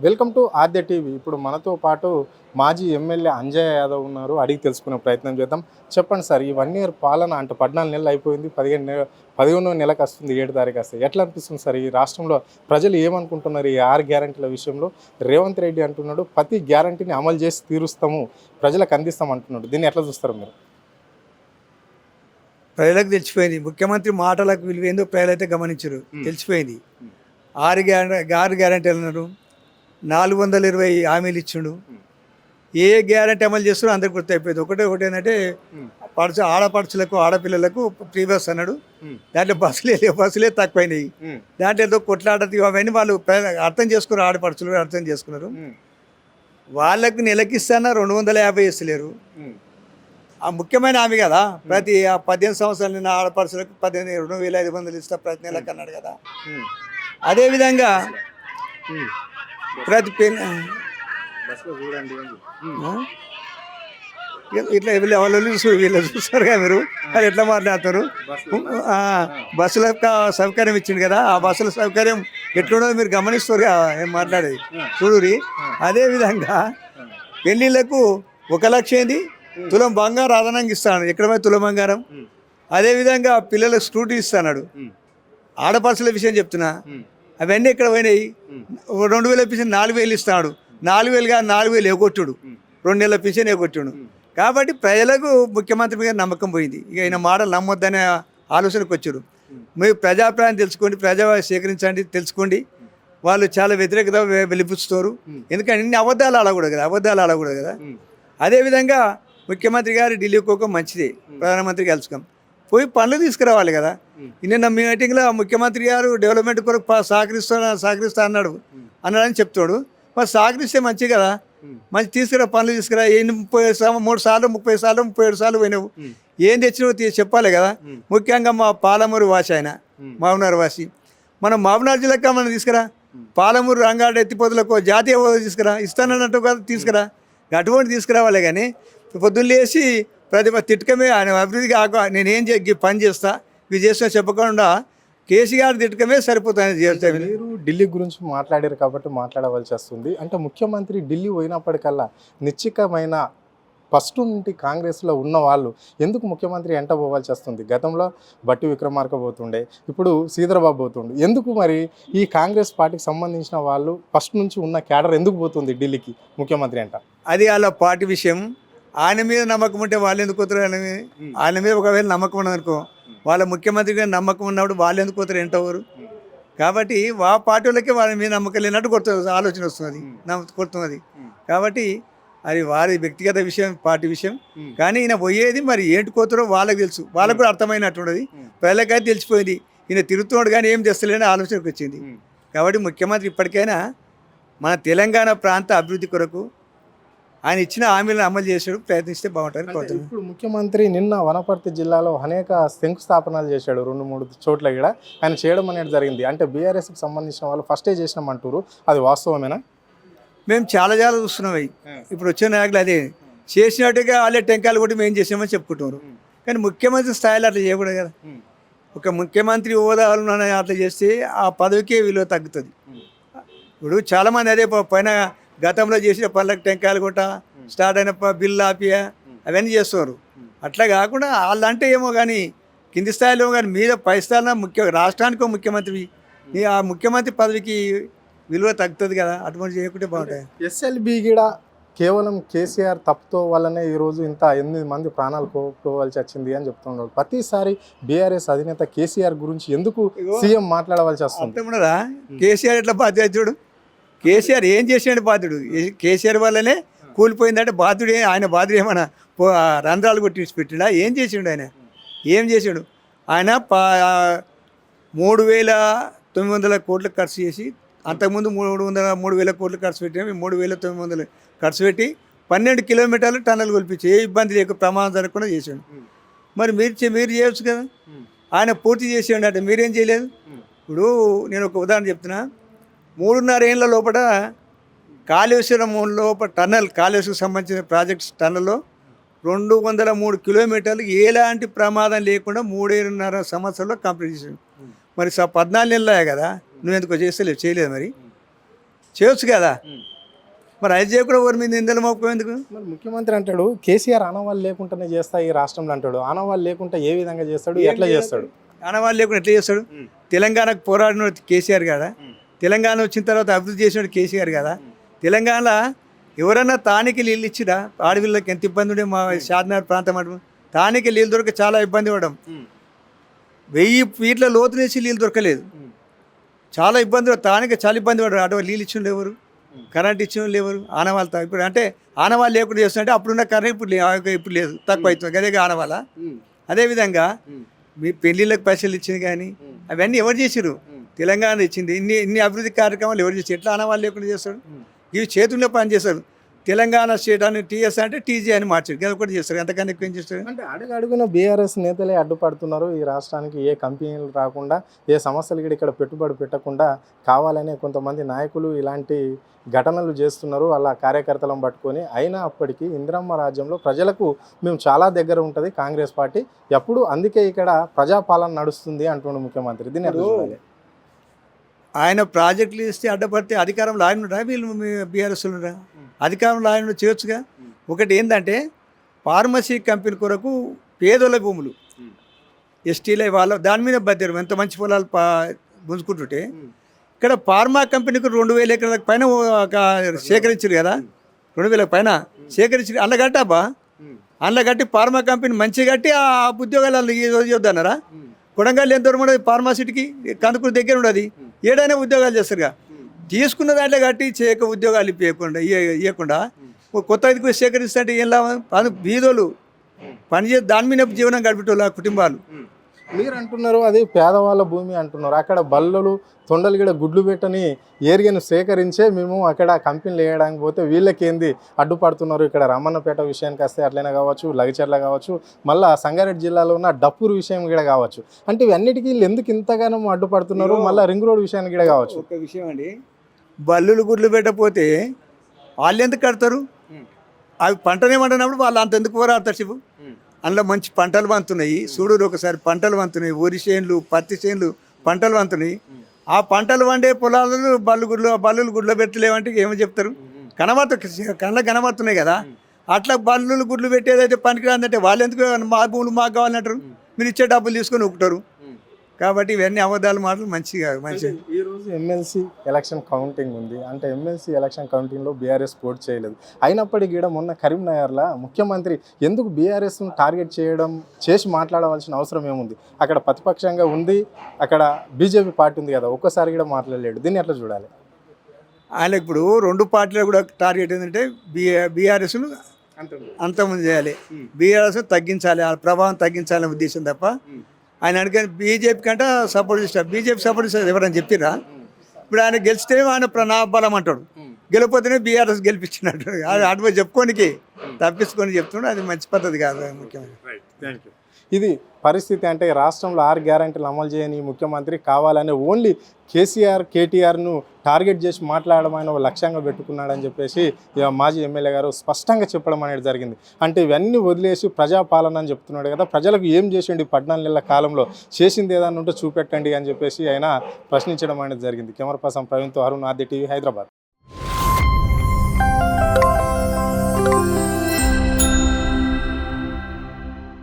Welcome to Aadya TV. ఇప్పుడు మనతో పాటు మాజీ ఎమ్మెల్యే అంజయ్ యాదవ్ ఉన్నారు. అడిగి తెలుసుకునే ప్రయత్నం చేద్దాం. చెప్పండి సార్, ఈ 1 ఇయర్ పాలన అంటే 14 నెలలు అయిపోయింది, 15వ నెలకు వస్తుంది, 7 తారీఖు వస్తుంది. ఎట్లా అనిపిస్తుంది సార్? ఈ రాష్ట్రంలో ప్రజలు ఏమనుకుంటున్నారు ఈ 6 గ్యారంటీల విషయంలో? రేవంత్ రెడ్డి అంటున్నాడు ప్రతి గ్యారంటీని అమలు చేసి తీరుస్తాము, ప్రజలకు అందిస్తాం అంటున్నాడు. దీన్ని ఎట్లా చూస్తారు మీరు? ప్రజలకు తెలిసిపోయింది. ముఖ్యమంత్రి మాటలకు విలువేందో ప్రజలైతే గమనించరు. తెలిసిపోయింది. 6 గ్యారంటీలు అన్నారు, 420 హామీలు ఇచ్చిండు. ఏ గ్యారంటీ అమలు చేస్తారో అందరికి గుర్తు అయిపోయింది. ఒకటి ఏంటంటే ఆడపడుచులకు ఆడపిల్లలకు ఫ్రీ బస్ అన్నాడు. దాంట్లో బస్సులే తక్కువైనాయి. దాంట్లో ఏదో కొట్లాడది అవన్నీ వాళ్ళు అర్థం చేసుకున్నారు. ఆడపడుచులు అర్థం చేసుకున్నారు. వాళ్ళకు నెలకిస్తాన 250 ఇస్తలేరు. ఆ ముఖ్యమైన హామీ కదా. ప్రతి 18 సంవత్సరాలు నిన్న ఆడపడుచులకు 2,500 ఇస్తా ప్రతి నెలకు అన్నాడు కదా. అదేవిధంగా ప్రతి ఇట్లా వాళ్ళు వీళ్ళు చూస్తారుగా మీరు, అది ఎట్లా మాట్లాడతారు. బస్సులకు సౌకర్యం ఇచ్చింది కదా, ఆ బస్సుల సౌకర్యం ఎట్లుండదో మీరు గమనిస్తారుగా ఏం మాట్లాడేది చూడురి. అదేవిధంగా పెళ్ళిళ్ళకు 1 లక్ష ఏంది తులం బంగారం అదనంగా ఇస్తాడు. ఎక్కడ తులం బంగారం. అదేవిధంగా పిల్లలకు స్కూటీ ఇస్తాడు. ఆడపడుచుల విషయం చెప్తున్నా, అవన్నీ ఎక్కడ పోయినాయి. 2,000 పింఛన్ 4,000 ఇస్తాడు. 4,000 కాదు 4,000 ఎగొట్టుడు. 2 నెలల పింఛన్ ఎగొట్టుడు. కాబట్టి ప్రజలకు ముఖ్యమంత్రి మీద నమ్మకం పోయింది. ఇక ఈయన మాటలు నమ్మొద్దనే ఆలోచనకు వచ్చారు. మీరు ప్రజాభిప్రాయం తెలుసుకోండి, ప్రజా సేకరించండి, తెలుసుకోండి. వాళ్ళు చాలా వ్యతిరేకత వెలిపిస్తారు. ఎందుకంటే ఇన్ని అబద్ధాలు ఆడకూడదు కదా. అదేవిధంగా ముఖ్యమంత్రి గారు ఢిల్లీకి పోక మంచిదే, ప్రధానమంత్రి కలుసుకాం పోయి పనులు తీసుకురావాలి కదా. నిన్న మీటింగ్లో ముఖ్యమంత్రి గారు డెవలప్మెంట్ కొరకు సహకరిస్తా అన్నాడని చెప్తాడు. మరి సహకరిస్తే మంచి కదా, మంచి పనులు తీసుకురా. 3 సార్లు 37 సార్లు పోయినావు, ఏం తెచ్చినావు చెప్పాలి కదా. ముఖ్యంగా మా పాలమూరు వాసి ఆయన మామనార్ వాసి, మనం మామనార్ జిల్లాకి మనం తీసుకురా. పాలమూరు రంగారెడ్డి ఎత్తిపోతులకు జాతీయ హోదా తీసుకురా, ఇస్తానన్నట్టు కదా తీసుకురా. అటువంటి తీసుకురావాలి. కానీ పొద్దున్న లేచి ప్రతిభ తిట్టకమే ఆయన అభివృద్ధికి నేనేం పని చేస్తా ఇవి చేస్తా చెప్పకుండా కేసీఆర్ తిట్టకమే సరిపోతుంది. మీరు ఢిల్లీ గురించి మాట్లాడారు కాబట్టి మాట్లాడవలసి వస్తుంది. అంటే ముఖ్యమంత్రి ఢిల్లీ పోయినప్పటికల్లా నిశ్చితమైన ఫస్ట్ నుండి కాంగ్రెస్లో ఉన్న వాళ్ళు ఎందుకు ముఖ్యమంత్రి ఎంట పోవాల్సి వస్తుంది? గతంలో బట్టి విక్రమార్క పోతుండే, ఇప్పుడు శ్రీధరబాబు పోతుండే. ఎందుకు మరి ఈ కాంగ్రెస్ పార్టీకి సంబంధించిన వాళ్ళు ఫస్ట్ నుంచి ఉన్న క్యాడర్ ఎందుకు పోతుంది ఢిల్లీకి ముఖ్యమంత్రి అంట? అది వాళ్ళ పార్టీ విషయం. ఆయన మీద నమ్మకం ఉంటే వాళ్ళు ఎందుకు పోతారు? ఆయన మీద ఒకవేళ నమ్మకం ఉన్నదనుకో, వాళ్ళ ముఖ్యమంత్రి గారు నమ్మకం ఉన్నప్పుడు వాళ్ళు ఎందుకు పోతారు? ఎంటవరు. కాబట్టి పార్టీ వాళ్ళకి వాళ్ళ మీద నమ్మకం లేనట్టు ఆలోచన వస్తున్నది, కొడుతున్నది. కాబట్టి అది వారి వ్యక్తిగత విషయం, పార్టీ విషయం. కానీ ఈయన పోయేది మరి ఏంటి కోతారో వాళ్ళకి తెలుసు, వాళ్ళకు కూడా అర్థమైనట్టున్నది. ప్రజలకైతే తెలిసిపోయింది ఈయన తిరుగుతున్నాడు కానీ ఏం చేస్తలేని ఆలోచనకు వచ్చింది. కాబట్టి ముఖ్యమంత్రి ఇప్పటికైనా మన తెలంగాణ ప్రాంత అభివృద్ధి కొరకు ఆయన ఇచ్చిన హామీలను అమలు చేసాడు, ప్రయత్నిస్తే బాగుంటుంది. ఇప్పుడు ముఖ్యమంత్రి నిన్న వనపర్తి జిల్లాలో అనేక శంకుస్థాపనలు చేశాడు. 2-3 చోట్ల కూడా ఆయన చేయడం అనేది జరిగింది. అంటే బీఆర్ఎస్కి సంబంధించిన వాళ్ళు ఫస్టే చేసినామంటారు, అది వాస్తవమేనా? మేము చాలా చూస్తున్నాం. ఇప్పుడు వచ్చిన నాయకులు అదే చేసినట్టుగా వాళ్ళే టెంకాయలు కొట్టి మేము చేసామని చెప్పుకుంటున్నారు. కానీ ముఖ్యమంత్రి స్థాయిలో అట్లా చేయకూడదు కదా. ఒక ముఖ్యమంత్రి హోదాలో అట్లా చేస్తే ఆ పదవికే విలువ తగ్గుతుంది. ఇప్పుడు చాలామంది అదే పైన గతంలో చేసిన పనులకు టెంకాయలు కొట్ట, స్టార్ట్ అయిన బిల్లు ఆపియా అవన్నీ చేస్తున్నారు. అట్లా కాకుండా వాళ్ళంటే ఏమో కానీ కింది స్థాయిలో కానీ మీద పై స్థాయిలో రాష్ట్రానికి ముఖ్యమంత్రి, ఆ ముఖ్యమంత్రి పదవికి విలువ తగ్గుతుంది కదా. అటువంటి చేయకుంటే బాగుంటాయి. ఎస్ఎల్బి కూడా కేవలం కేసీఆర్ తప్పుతో వల్లనే ఈరోజు ఇంత 8 మంది ప్రాణాలు కోల్పోవలసి వచ్చింది అని చెప్తున్నాడు. ప్రతిసారి బీఆర్ఎస్ అధినేత కేసీఆర్ గురించి ఎందుకు సీఎం మాట్లాడవలసి వస్తుంది? అంతేమన్నదా? కేసీఆర్ ఎట్లా బాధ్యత చూడు. కేసీఆర్ ఏం చేసాడు? బాధ్యుడు కేసీఆర్ వల్లనే కూలిపోయిందంటే బాధ్యుడు. ఆయన బాధ్యుడు ఏమన్నా రంధ్రాలు కొట్టి పెట్టినా? ఏం చేసిండు ఆయన? ఏం చేసాడు ఆయన? 3,900 కోట్లు ఖర్చు చేసి, అంతకుముందు 3,000 కోట్లు ఖర్చు పెట్టినా 3,900 ఖర్చు పెట్టి 12 కిలోమీటర్లు టన్నెల్ కొల్పించి ఏ ఇబ్బంది లేక ప్రమాదం జరగకుండా చేసాడు. మరి మీరు చేయొచ్చు కదా. ఆయన పూర్తి చేసాడు అంటే మీరేం చేయలేదు. ఇప్పుడు నేను ఒక ఉదాహరణ చెప్తున్నా. 3.5 ఏళ్ళ లోపల కాళేశ్వరం లోపల కాళేశ్వరం సంబంధించిన ప్రాజెక్ట్స్ టన్నెల్లో 203 కిలోమీటర్లు ఎలాంటి ప్రమాదం లేకుండా 3.5 సంవత్సరాల్లో కంప్లీట్ చేసాడు. మరి 14 నెలలే కదా, నువ్వు ఎందుకో చేయలేదు. మరి చేయొచ్చు కదా. మరి అది చేయకుండా ఎవరి మీద నిందలు మోపుకోవడం మరి ముఖ్యమంత్రి అంటాడు కేసీఆర్ ఆనవాళ్ళు లేకుండానే చేస్తా ఈ రాష్ట్రంలో అంటాడు. ఆనవాళ్ళు లేకుండా ఏ విధంగా చేస్తాడు, ఎట్లా చేస్తాడు? ఆనవాళ్ళు లేకుండా ఎట్లా చేస్తాడు? తెలంగాణకు పోరాడిన కేసీఆర్ కదా, తెలంగాణ వచ్చిన తర్వాత అభివృద్ధి చేసినాడు కేసీఆర్ కదా. తెలంగాణలో ఎవరన్నా తానికి నీళ్ళు ఇచ్చిరా? ఆడవిళ్ళకి ఎంత ఇబ్బంది ఉండే, మా షాద్నగర్ ప్రాంతం అటు తానికి నీళ్ళు దొరక చాలా ఇబ్బంది పడడం. 1000 ఫీట్ల లోతునేసి నీళ్ళు దొరకలేదు, చాలా ఇబ్బంది. తానికి చాలా ఇబ్బంది పడ్డారు. అటు నీళ్ళు ఇచ్చిన ఎవరు, కరెంట్ ఇచ్చిన వాళ్ళు ఎవరు? ఆనవాళ్ళతో ఇప్పుడు అంటే ఆనవాళ్ళు లేకుండా చేస్తుంటే అప్పుడున్న కరెంట్ ఇప్పుడు లేదు, తక్కువ అవుతుంది. అదే ఆనవాళ్ళ. అదేవిధంగా మీ పెళ్ళిళ్ళకి పైసలు ఇచ్చింది కానీ అవన్నీ ఎవరు చేసారు? తెలంగాణ ఇచ్చింది. ఇన్ని అభివృద్ధి కార్యక్రమాలు ఎవరు చేసి ఎట్లా ఆనవాళ్ళు లేకుండా చేస్తాడు? ఇవి చేతుల్లో పని చేస్తారు. తెలంగాణ స్టేట్ అని టీఎస్ అంటే టీజీ అని మార్చారు, అది ఒకటి చేస్తారు. ఎంతకన్నా ఎక్కువ ఏం చేస్తారు? అంటే అడుగున బీఆర్ఎస్ నేతలే అడ్డుపడుతున్నారు. ఈ రాష్ట్రానికి ఏ కంపెనీలు రాకుండా, ఏ సమస్యలు కూడా ఇక్కడ పెట్టుబడి పెట్టకుండా కావాలనే కొంతమంది నాయకులు ఇలాంటి ఘటనలు చేస్తున్నారు వాళ్ళ కార్యకర్తలను పట్టుకొని. అయినా అప్పటికి ఇందిరమ్మ రాజ్యంలో ప్రజలకు మేము చాలా దగ్గర ఉంటుంది కాంగ్రెస్ పార్టీ ఎప్పుడు, అందుకే ఇక్కడ ప్రజాపాలన నడుస్తుంది అంటున్నాడు ముఖ్యమంత్రి. దీన్ని ఎట్లా చూడాలి? ఆయన ప్రాజెక్టులు ఇస్తే అడ్డపడితే అధికారంలో ఆయన ఉండరా? వీళ్ళు బీఆర్ఎస్ ఉండరా? అధికారంలో ఆయన చేయొచ్చుగా. ఒకటి ఏంటంటే ఫార్మసీ కంపెనీ కొరకు పేదోళ్ళ భూములు ఎస్టీల వాళ్ళ దాని మీద బద్దరు ఎంత మంచి పొలాలు గుంజుకుంటుంటే, ఇక్కడ ఫార్మా కంపెనీకి 2000 ఎకరాలకు పైన సేకరించారు కదా, 2000 పైన సేకరించి అందులో కట్టాబా, అందులో కట్టి ఫార్మా కంపెనీ మంచిగా కట్టి ఆ ఉద్యోగాలు చూద్దన్నారా? కొడంగల్ ఎంత దూరం ఉండదు ఫార్మాసిటీకి, కందుకూరు దగ్గర ఉండదు, ఏడైనా ఉద్యోగాలు చేస్తారుగా. తీసుకున్న దాంట్లో కట్టి చేయక ఉద్యోగాలు ఇవ్వకుండా కొత్త ఇది సేకరిస్తుంటే ఏం లాభం? అది బీదోళ్ళు పనిచేసి దాని మీద జీవనం గడిపేటోళ్ళు ఆ కుటుంబాలు. మీరు అంటున్నారు అది పేదవాళ్ళ భూమి అంటున్నారు. అక్కడ బల్లలు తొండలు కూడా గుడ్లు పెట్టని ఏరియాను సేకరించే మేము అక్కడ కంపెనీలు వేయడానికి పోతే వీళ్ళకేంది అడ్డుపడుతున్నారు. ఇక్కడ రమన్నపేట విషయానికి వస్తే అట్లనే కావచ్చు, లగచర్ల కావచ్చు, మళ్ళీ సంగారెడ్డి జిల్లాలో ఉన్న డప్పూరు విషయం కూడా కావచ్చు. అంటే ఇవన్నిటికీ వీళ్ళు ఎందుకు ఇంతగానో అడ్డుపడుతున్నారు? మళ్ళీ రింగ్ రోడ్ విషయానికి కూడా కావచ్చు. ఒక విషయం అండి, బల్లులు గుడ్లు పెట్టకపోతే వాళ్ళు ఎందుకు కడతారు? అవి పంటనేమంటున్నప్పుడు వాళ్ళు అంత ఎందుకు పోరాడతారు? శివు అందులో మంచి పంటలు వంతున్నాయి, చూడు ఒకసారి పంటలు వంతున్నాయి, వరి చేనులు, పత్తి చేనులు పంటలు వంతున్నాయి. ఆ పంటలు వండే పొలాలను బల్లులు గుడ్లు పెట్టలేమంటే ఏమో చెప్తారు? కళ్ళ కనబడుతున్నాయి కదా. అట్లా బల్లులు గుడ్లు పెట్టేదైతే పనికి రాదంటే వాళ్ళు ఎందుకు మా భూములు మాకు కావాలంటారు? మీరు ఇచ్చే డబ్బులు తీసుకొని ఒప్పుతారు. కాబట్టి ఇవన్నీ అబద్ధాలు మాటలు మంచిగా. ఈరోజు ఎమ్మెల్సీ ఎలక్షన్ కౌంటింగ్ ఉంది. అంటే ఎమ్మెల్సీ ఎలక్షన్ కౌంటింగ్లో బీఆర్ఎస్ పోటీ చేయలేదు. అయినప్పటికీ కూడా మొన్న కరీంనగర్లో ముఖ్యమంత్రి ఎందుకు బీఆర్ఎస్ను టార్గెట్ చేసి మాట్లాడవలసిన అవసరం ఏముంది? అక్కడ ప్రతిపక్షంగా ఉంది, అక్కడ బీజేపీ పార్టీ ఉంది కదా, ఒక్కసారి కూడా మాట్లాడలేడు. దీన్ని ఎట్లా చూడాలి? ఆయన ఇప్పుడు 2 పార్టీలు కూడా టార్గెట్ ఏంటంటే బీఆర్ఎస్ను అంతమంది చేయాలి, బీఆర్ఎస్ తగ్గించాలి, ఆ ప్రభావం తగ్గించాలనే ఉద్దేశం తప్ప ఆయన అడిగిన బీజేపీ కంటే సపోర్ట్ చేస్తారు. బీజేపీ సపోర్ట్ చేస్తారు ఎవరైనా చెప్పిరా? ఇప్పుడు ఆయన గెలిస్తే ఆయన నా బలం అంటాడు, గెలిపోతేనే బీఆర్ఎస్ గెలిపించినట్టు అటు చెప్పుకోనికి తప్పించుకొని చెప్తున్నాడు. అది మంచి పద్ధతి కాదు ముఖ్యమంత్రి. ఇది పరిస్థితి. అంటే రాష్ట్రంలో 6 గ్యారెంటీలు అమలు చేయని ముఖ్యమంత్రి కావాలని ఓన్లీ కేటీఆర్ను టార్గెట్ చేసి మాట్లాడడం ఆయన లక్ష్యంగా పెట్టుకున్నాడని చెప్పేసి మాజీ ఎమ్మెల్యే గారు స్పష్టంగా చెప్పడం అనేది జరిగింది. అంటే ఇవన్నీ వదిలేసి ప్రజాపాలన అని చెప్తున్నాడు కదా, ప్రజలకు ఏం చేసిండి 14 నెలల కాలంలో, చేసింది ఏదన్నా ఉంటే చూపెట్టండి అని చెప్పేసి ఆయన ప్రశ్నించడం అనేది జరిగింది. కెమెరా పర్సన్ ప్రవీణ్తో అరుణ్, ఆర్డి టీవీ, హైదరాబాద్.